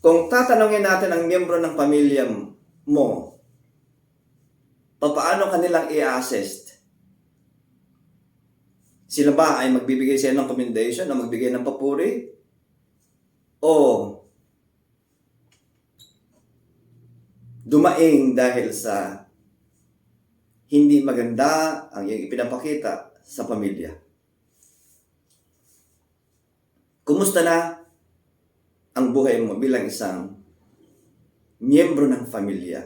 Speaker 3: Kung tatanungin natin ang miyembro ng pamilya mo, paano kanilang i-assess? Sila ba ay magbibigay sa'yo ng commendation o magbigay ng papuri? O dumaing dahil sa hindi maganda ang iyong ipinapakita sa pamilya? Kumusta na ang buhay mo bilang isang miyembro ng pamilya?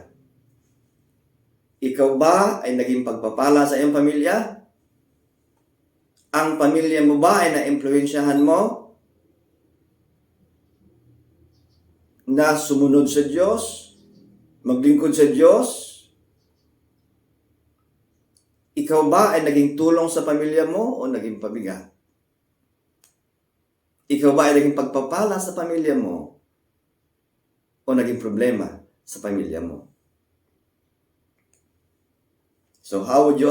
Speaker 3: Ikaw ba ay naging pagpapala sa iyong pamilya? Ang pamilya mo ba ay na-impluwensyahan mo na sumunod sa Diyos? Maglingkod sa Diyos? Ikaw ba ay naging tulong sa pamilya mo o naging pabigat? Ikaw ba ay naging pagpapala sa pamilya mo o naging problema sa pamilya mo? So how would you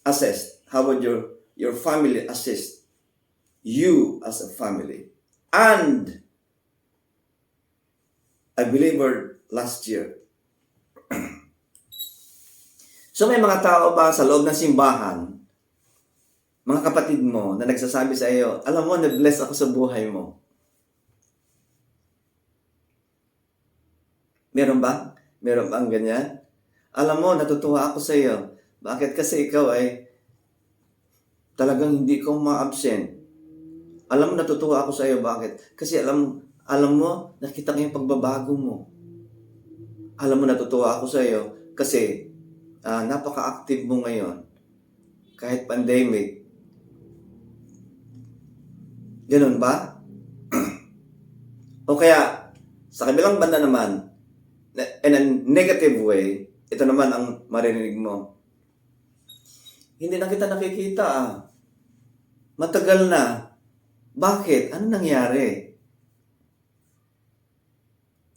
Speaker 3: assess? How would your family assist you as a family and a believer last year? So may mga tao ba sa loob ng simbahan, mga kapatid mo, na nagsasabi sa iyo, alam mo, na-bless ako sa buhay mo? Meron ba? Meron ba ang ganyan? Alam mo, natutuwa ako sa iyo. Bakit? Kasi ikaw ay talagang hindi ko ma-absent. Alam mo, natutuwa ako sa iyo. Bakit? Kasi alam mo, nakita ko yung pagbabago mo. Alam mo, natutuwa ako sa iyo kasi napaka-active mo ngayon. Kahit pandemic. Ganun ba? O kaya, sa kabilang banda naman, in a negative way, ito naman ang maririnig mo. Hindi na kita nakikita Matagal na. Bakit? Ano nangyari?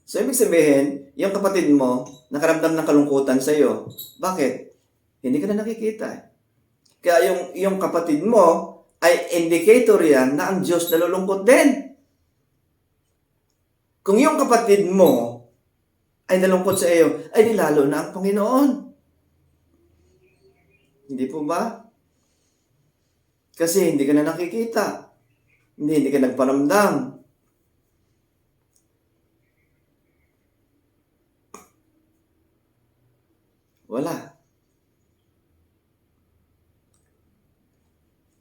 Speaker 3: So, ibig sabihin, yung kapatid mo, nakaramdam ng kalungkutan sa iyo. Bakit? Hindi ka na nakikita. Kaya yung kapatid mo ay indicator yan na ang Diyos nalulungkot din. Kung yung kapatid mo ay nalungkot sa iyo, ay nilalo na ang Panginoon. Hindi po ba? Kasi hindi ka na nakikita. Hindi ka nagparamdam. Wala.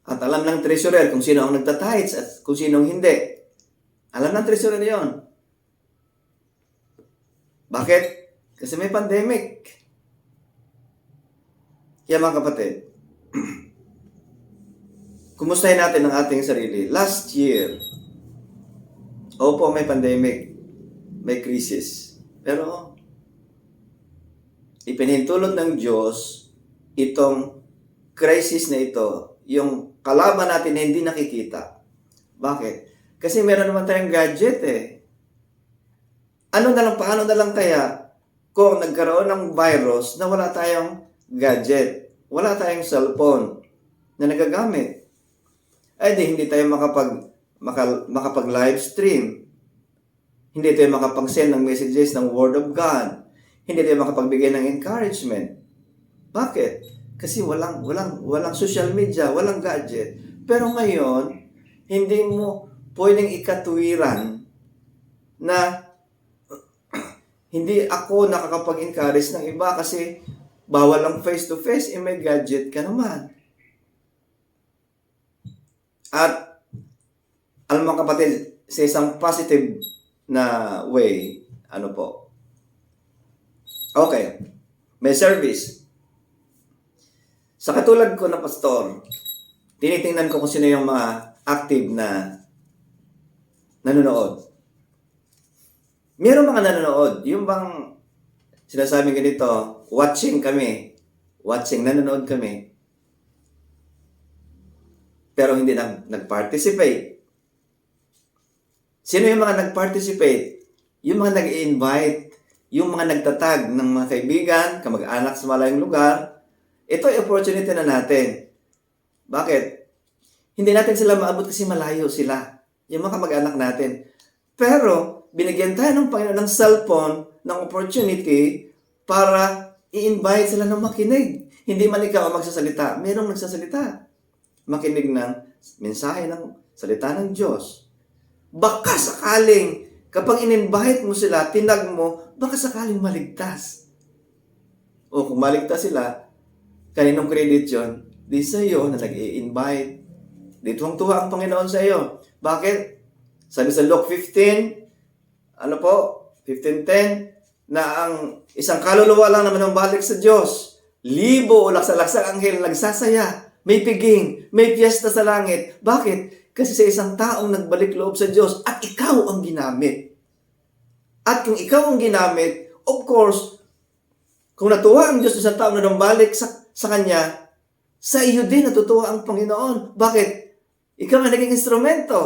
Speaker 3: At alam ng treasurer kung sino ang nagtatides at kung sino ang hindi. Alam ng treasurer yon. Bakit? Kasi may pandemic. Kaya mga kapatid, kumustahin natin ang ating sarili. Last year, opo, may pandemic, may crisis. Pero, ipinahintulot ng Diyos itong crisis na ito, yung kalaban natin na hindi nakikita. Bakit? Kasi meron naman tayong gadget paano na lang kaya kung nagkaroon ng virus na wala tayong gadget, wala tayong cellphone na nagagamit? Ay di, hindi tayo makapag-live stream. Hindi tayo makapag-send ng messages ng Word of God. Hindi tayo makapagbigay ng encouragement. Bakit? Kasi walang social media, walang gadget. Pero ngayon, hindi mo pwedeng ikatuwiran na hindi ako nakakapag-encourage ng iba kasi bawal ang face-to-face, may gadget ka naman. At alam mo kapatid, sa isang positive na way, ano po? Okay, may service. Sa katulad ko na pastor, tinitingnan ko kung sino yung mga active na nanonood. Meron mga nanonood, yung bang sinasabi ganito, nanonood kami, pero hindi nag-participate. Sino yung mga nag-participate? Yung mga nag-i-invite, yung mga nagtatag ng mga kaibigan, kamag-anak sa malayong lugar. Ito ay opportunity na natin. Bakit? Hindi natin sila maabot kasi malayo sila. Yung mga kamag-anak natin. Pero, binigyan tayo ng Panginoon ng cellphone, ng opportunity para i-invite sila ng makinig. Hindi man ikaw ang magsasalita. Merong nagsasalita. Makinig ng mensahe ng salita ng Diyos. Baka sakaling, kapag in-invite mo sila, tinag mo, baka sakaling maligtas. O kung maligtas sila, kaninong credit yun? Di sa iyo na nag-i-invite. Di tuwang-tuwa ang Panginoon sa iyo. Bakit? Sabi sa Luke 15, 15:10, na ang isang kaluluwa lang naman ang balik sa Diyos. Libo o laksa-laksa anghel nagsasaya. May piging, may piyesta sa langit. Bakit? Kasi sa isang taong nagbalik loob sa Diyos at ikaw ang ginamit. At kung ikaw ang ginamit, of course, kung natuwa ang Diyos sa isang taong na nambalik sa Kanya, sa iyo din natutuwa ang Panginoon. Bakit? Ikaw ang naging instrumento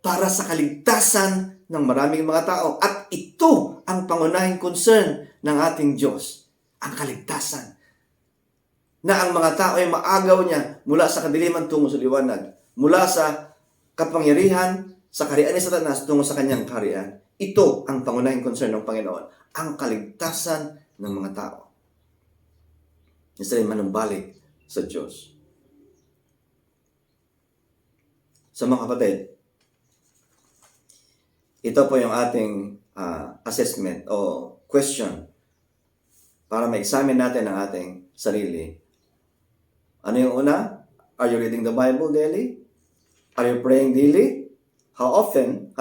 Speaker 3: para sa kaligtasan ng maraming mga tao. At ito ang pangunahing concern ng ating Diyos, ang kaligtasan. Na ang mga tao ay maagaw niya mula sa kadiliman tungo sa liwanag, mula sa kapangyarihan, sa kaharian ni Satanas tungo sa kanyang kaharian. Ito ang pangunahing concern ng Panginoon, ang kaligtasan ng mga tao. Na sila manumbalik sa Diyos. So mga kapatid, ito po yung ating assessment o question para ma-examine natin ang ating sarili. Ano yung una? Are you reading the Bible daily? Are you praying daily? How often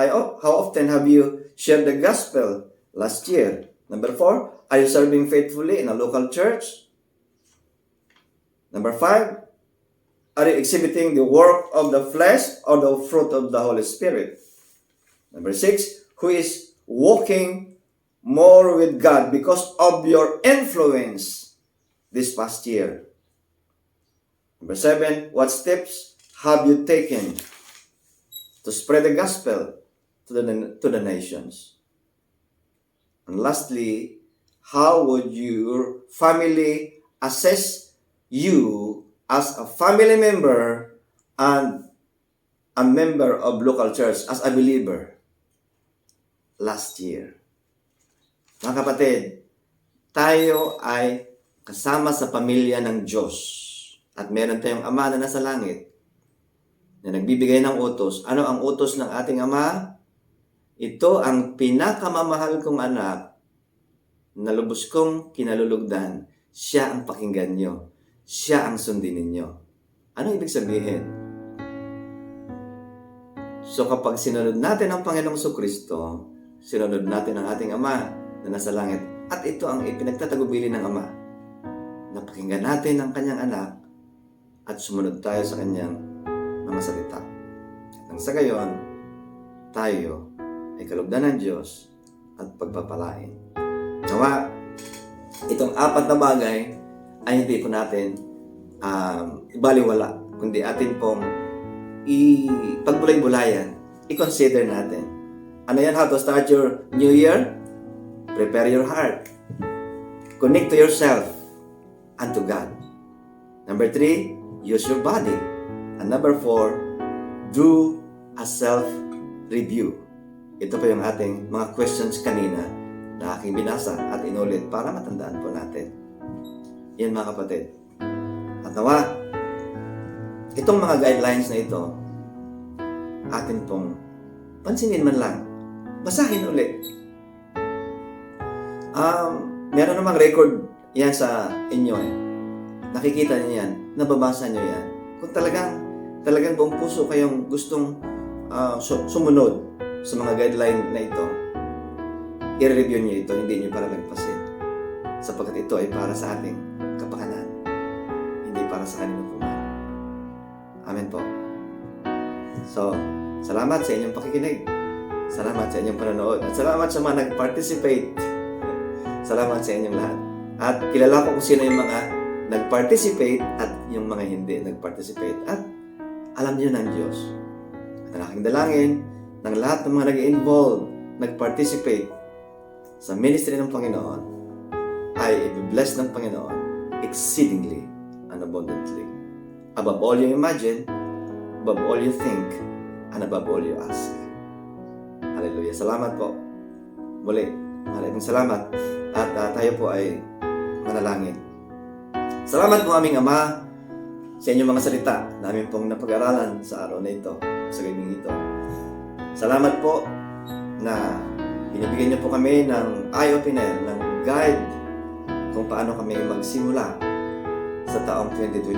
Speaker 3: have you shared the gospel last year? Number 4, are you serving faithfully in a local church? Number 5, are you exhibiting the work of the flesh or the fruit of the Holy Spirit? Number 6, who is walking more with God because of your influence this past year? Number 7, what steps have you taken to spread the gospel to the nations? And lastly, how would your family assess you as a family member and a member of local church, as a believer last year? Mga kapatid, tayo ay kasama sa pamilya ng Diyos. At meron tayong Ama na nasa langit na nagbibigay ng utos. Ano ang utos ng ating Ama? Ito ang pinakamamahal kong anak na lubos kong kinalulugdan. Siya ang pakinggan nyo. Siya ang sundin ninyo. Ano ibig sabihin? So kapag sinunod natin ang Panginoong Kristo, sinunod natin ang ating Ama na nasa langit. At ito ang ipinagtatagubili ng Ama. Napakinggan natin ang kanyang anak at sumunod tayo sa kanyang mga salita. Nang sa gayon, tayo ay kalugdan ng Diyos at pagpapalain. Nawa, itong 4 na bagay ay hindi po natin ibaliwala, kundi atin pong ipagbulay-bulayan, i-consider natin. Ano yan? How to start your new year? Prepare your heart. Connect to yourself and to God. Number 3, use your body. And number 4, do a self-review. Ito po yung ating mga questions kanina na aking binasa at inulit para matandaan po natin. Yan mga kapatid. At nawa, itong mga guidelines na ito, atin pong pansinin man lang. Basahin ulit. Meron namang record yan sa inyo eh. Nakikita niyo yan, nababasa niyo yan. Kung talagang buong puso kayong gustong sumunod sa mga guideline na ito, i-review niyo ito, hindi niyo para lagpasin. Sapagkat ito ay para sa ating kapakanan, hindi para sa kanino po man. Amen po. So, salamat sa inyong pakikinig. Salamat sa inyong panonood. At salamat sa mga nag-participate. Salamat sa inyong lahat. At kilala ko kung sino yung mga nag-participate at yung mga hindi nag-participate. At alam niyo ng Diyos. At ang aking dalangin ng lahat ng mga nag-involve, nag-participate sa ministry ng Panginoon ay i-bless ng Panginoon exceedingly and abundantly. Above all you imagine, above all you think, and above all you ask. Hallelujah. Salamat po. Muli, maraming salamat. At tayo po ay manalangin. Salamat po aming Ama sa inyong mga salita na aming pong napag-aralan sa araw na ito, sa gabing ito. Salamat po na binibigyan niyo po kami ng eye-opener, ng guide kung paano kami magsimula sa taong 2022.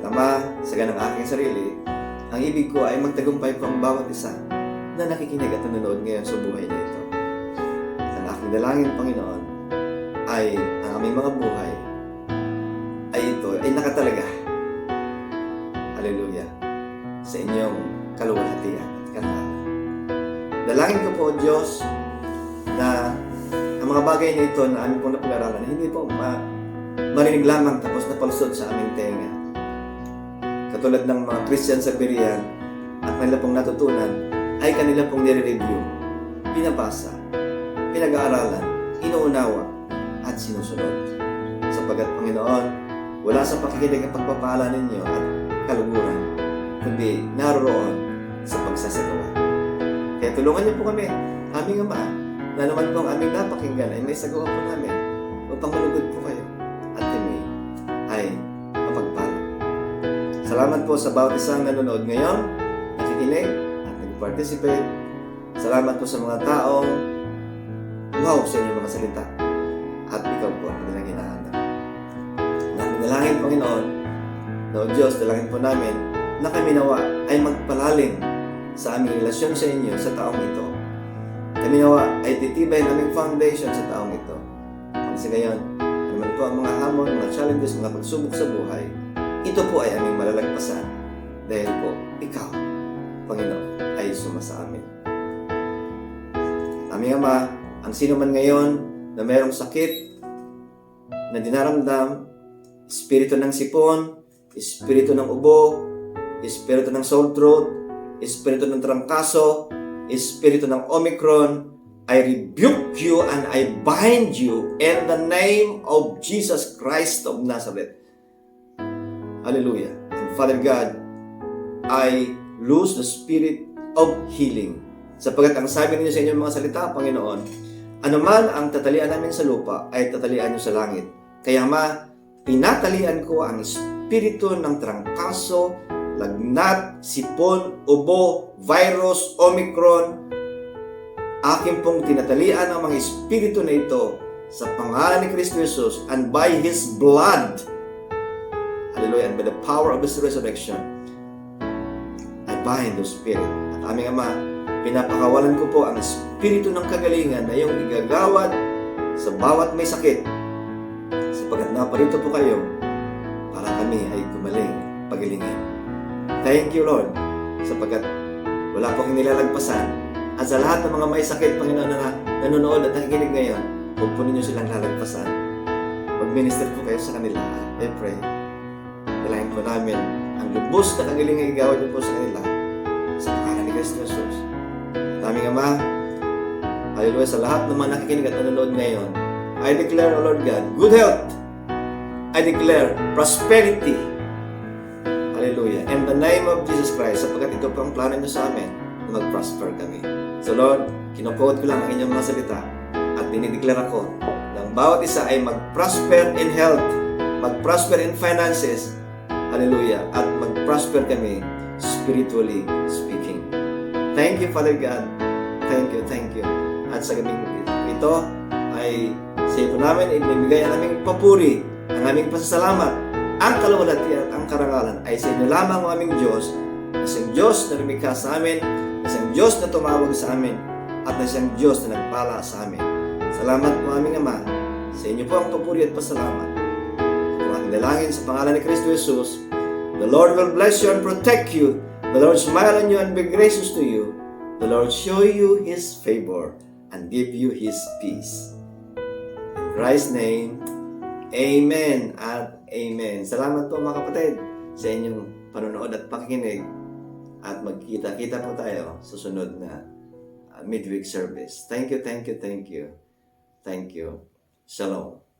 Speaker 3: At Ama, sa ganang aking sarili, ang ibig ko ay magtagumpay po ang bawat isa na nakikinig at nanonood ngayon sa buhay na ito. Ang aking dalangin, Panginoon, ay ang aming mga buhay ay nakatalaga. Hallelujah. Sa inyong kaluwalhatian at karangalan. Dalangin ko po, Diyos, na ang mga bagay na ito na aming pong napag-aralan, hindi po marinig lamang tapos napalusot sa aming tenga. Katulad ng mga Christian sa Berean at kanila pong natutunan, ay kanila pong nire-review, pinabasa, pinag-aaralan, inuunawa, at sinusunod. Sapagkat, Panginoon, wala sa pakikinig ang pagpapala ninyo at kaluguran, kundi naroon sa pagsasagawa. Kaya tulungan niyo po kami, aming Ama, na naman po ang aming napakinggan ay may sagawa po namin upang malugod po kayo at kami ay mapagpala. Salamat po sa bawat isang nanonood ngayon, nakikinig at nag-participate. Salamat po sa mga taong wow sa inyong mga salita at ikaw po ang kanilang hinahanap. Dalangin, Panginoon, na o Diyos, dalangin po namin na kami nawa ay magpalalim sa aming relasyon sa inyo sa taong ito. Kami nawa ay titibay ng aming foundation sa taong ito. Kasi ngayon, ano man po ang mga hamon, mga challenges, mga pagsubok sa buhay, ito po ay aming malalagpasan dahil po ikaw, Panginoon, ay sumasa amin. Aming Ama, ang sino man ngayon na mayroong sakit na dinaramdam, espiritu ng sipon, espiritu ng ubo, espiritu ng sore throat, espiritu ng trangkaso, espiritu ng Omicron, I rebuke you and I bind you in the name of Jesus Christ of Nazareth. Hallelujah. And Father God, I lose the spirit of healing. Sapagkat ang sabi ninyo sa inyong mga salita, Panginoon, anuman ang tatalian namin sa lupa, ay tatalian nyo sa langit. Kaya pinatalian ko ang espiritu ng trangkaso, lagnat, sipon, ubo, virus, Omicron. Akin pong tinatalian ang mga espiritu na ito sa pangalan ni Kristo Jesus and by His blood. Hallelujah. And by the power of His resurrection, I bind those spirit. At aming Ama, pinapakawalan ko po ang espiritu ng kagalingan na iyong igagawad sa bawat may sakit. Sapagkat naparito po kayo para kami ay gumaling, pagalingin. Thank you, Lord, sapagkat wala po kang nilalagpasan. At sa lahat ng mga may sakit, Panginoon, na nanonood at nakikinig ngayon, huwag po ninyo silang lalagpasan. Mag-minister po kayo sa kanila. I pray. Dalahin po namin ang lubos na kagalingan igawad niyo po sa kanila sa pangalan ni Kristo Jesus. At aming Ama, Hallelujah. Sa lahat ng mga nakikinig at nanonood ngayon, I declare, O Lord God, good health. I declare prosperity. Hallelujah. In the name of Jesus Christ, sapagkat ito po ang plano niyo sa amin na mag-prosper kami. So Lord, kinukuot ko lang ang inyong mga salita at dinideclare ako ng bawat isa ay mag-prosper in health, mag-prosper in finances. Hallelujah. At mag-prosper kami spiritually speaking. Thank you, Father God. Thank you, thank you. At sa gabing ito ay sa iyo namin ibibigay ang aming papuri, ang aming pasasalamat, ang kaluwalhatian at ang karangalan ay sa inyo lamang ang aming Diyos, isang Diyos na lumikha sa amin, isang Diyos na tumawag sa amin, at isang Diyos na nagpala sa amin. Salamat po aming Ama. Sa inyo po ang papuri at pasalamat. Kung ang dalangin sa pangalan ni Kristo Jesus, the Lord will bless you and protect you. The Lord smile on you and be gracious to you. The Lord show you His favor and give you His peace. In Christ's name, Amen at Amen. Salamat po mga kapatid sa inyong panonood at pakikinig. At magkita-kita po tayo sa sunod na midweek service. Thank you, thank you, thank you. Thank you. Shalom.